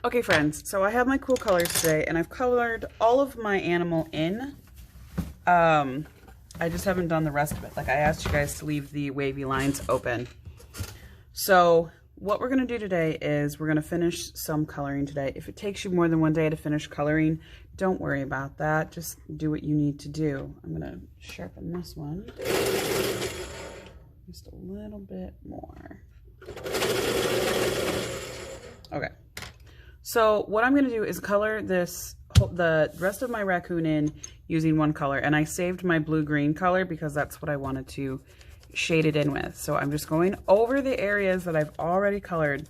Okay friends, so I have my cool colors today and I've colored all of my animal in. I just haven't done the rest of it. Like I asked you guys to leave the wavy lines open. So what we're gonna do today is we're gonna finish some coloring today. If it takes you more than one day to finish coloring, don't worry about that. Just do what you need to do. I'm gonna sharpen this one just a little bit more. Okay. So what I'm going to do is color the rest of my raccoon in using one color. And I saved my blue-green color because that's what I wanted to shade it in with. So I'm just going over the areas that I've already colored.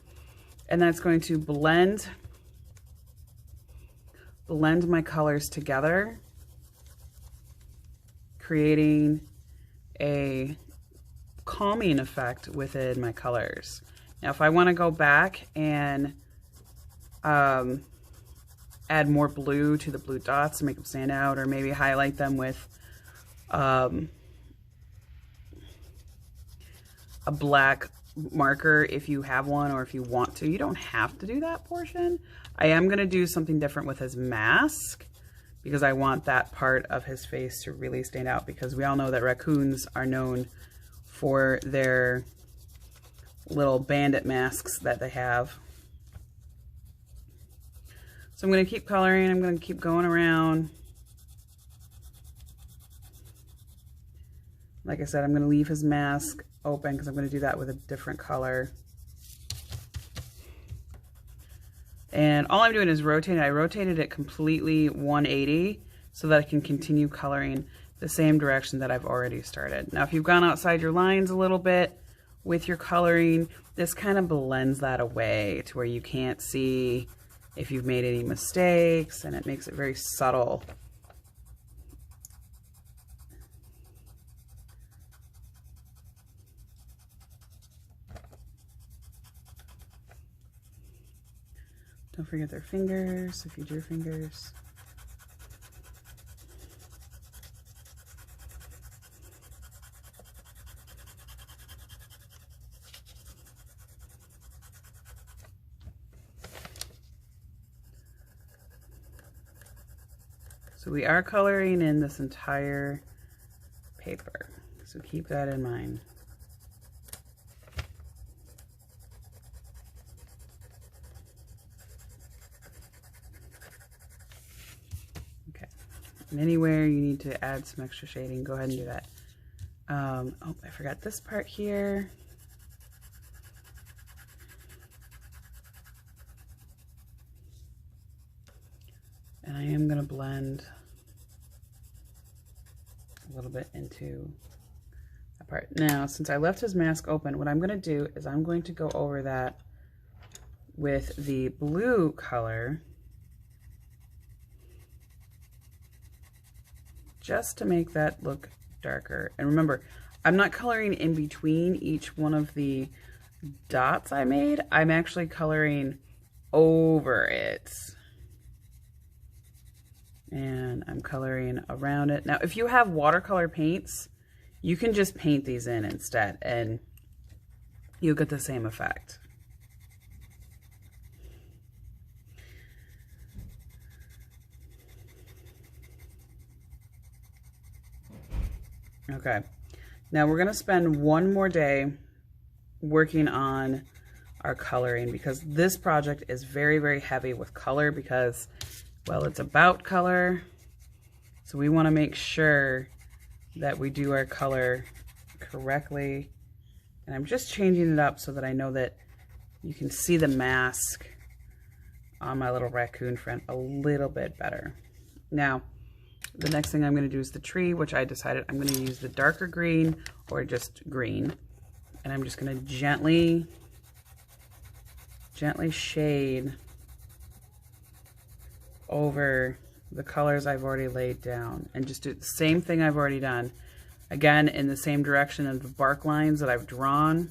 And that's going to blend my colors together, creating a calming effect within my colors. Now, if I want to go back and add more blue to the blue dots to make them stand out, or maybe highlight them with a black marker if you have one, or if you want to. You don't have to do that portion. I am going to do something different with his mask because I want that part of his face to really stand out, because we all know that raccoons are known for their little bandit masks that they have. So I'm going to keep coloring. I'm going to keep going around. Like I said, I'm going to leave his mask open because I'm going to do that with a different color. And all I'm doing is rotating. I rotated it completely 180 so that I can continue coloring the same direction that I've already started. Now, if you've gone outside your lines a little bit with your coloring, this kind of blends that away to where you can't see if you've made any mistakes, and it makes it very subtle. Don't forget their fingers, if you drew fingers. So we are coloring in this entire paper, so keep that in mind. Okay, and anywhere you need to add some extra shading, go ahead and do that. Oh, I forgot this part here. And I am going to blend a little bit into that part. Now, since I left his mask open, what I'm going to do is I'm going to go over that with the blue color just to make that look darker. And remember, I'm not coloring in between each one of the dots I made. I'm actually coloring over it. And I'm coloring around it. Now, if you have watercolor paints, you can just paint these in instead, and you'll get the same effect. Okay, now we're gonna spend one more day working on our coloring, because this project is very, very heavy with color because, well, it's about color. So we want to make sure that we do our color correctly. And I'm just changing it up so that I know that you can see the mask on my little raccoon friend a little bit better. Now, the next thing I'm going to do is the tree, which I decided I'm going to use the darker green or just green. And I'm just going to gently shade over the colors I've already laid down, and just do the same thing I've already done. Again, in the same direction of the bark lines that I've drawn,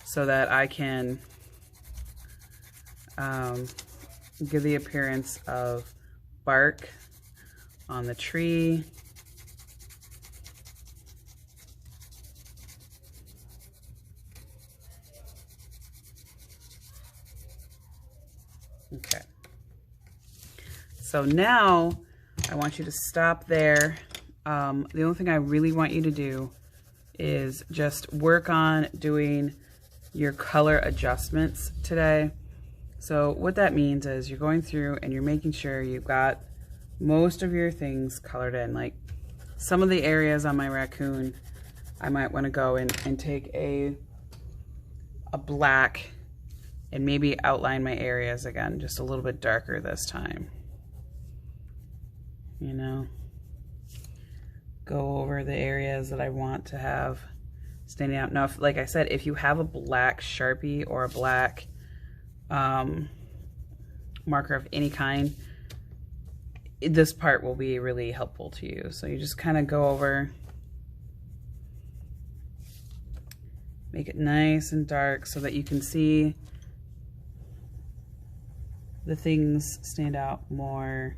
so that I can give the appearance of bark on the tree. Okay. So now I want you to stop there. The only thing I really want you to do is just work on doing your color adjustments today. So what that means is you're going through and you're making sure you've got most of your things colored in. Like some of the areas on my raccoon, I might want to go in and take a black and maybe outline my areas again, just a little bit darker this time. You know, go over the areas that I want to have standing out. Now, like I said, if you have a black Sharpie or a black marker of any kind, this part will be really helpful to you. So you just kind of go over, make it nice and dark so that you can see the things stand out more.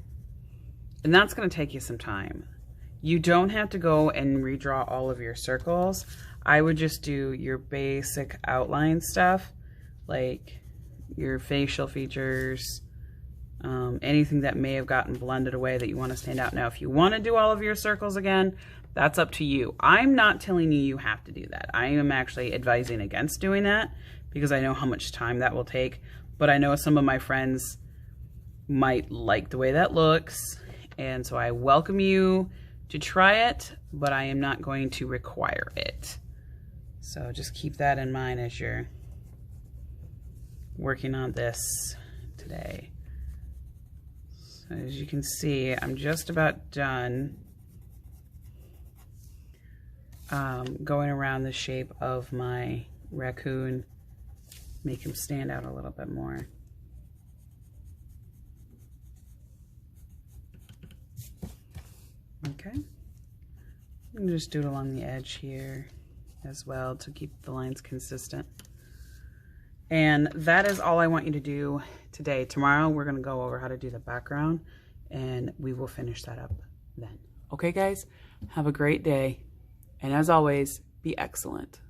And that's going to take you some time. You don't have to go and redraw all of your circles. I would just do your basic outline stuff, like your facial features, anything that may have gotten blended away that you want to stand out. Now, if you want to do all of your circles again, that's up to you. I'm not telling you you have to do that. I am actually advising against doing that because I know how much time that will take, but I know some of my friends might like the way that looks, and so I welcome you to try it, but I am not going to require it. So just keep that in mind as you're working on this today. So as you can see, I'm just about done going around the shape of my raccoon, make him stand out a little bit more. Okay, I'm gonna just do it along the edge here as well to keep the lines consistent. And that is all I want you to do today. Tomorrow we're gonna go over how to do the background and we will finish that up then. Okay guys, have a great day. And as always, be excellent.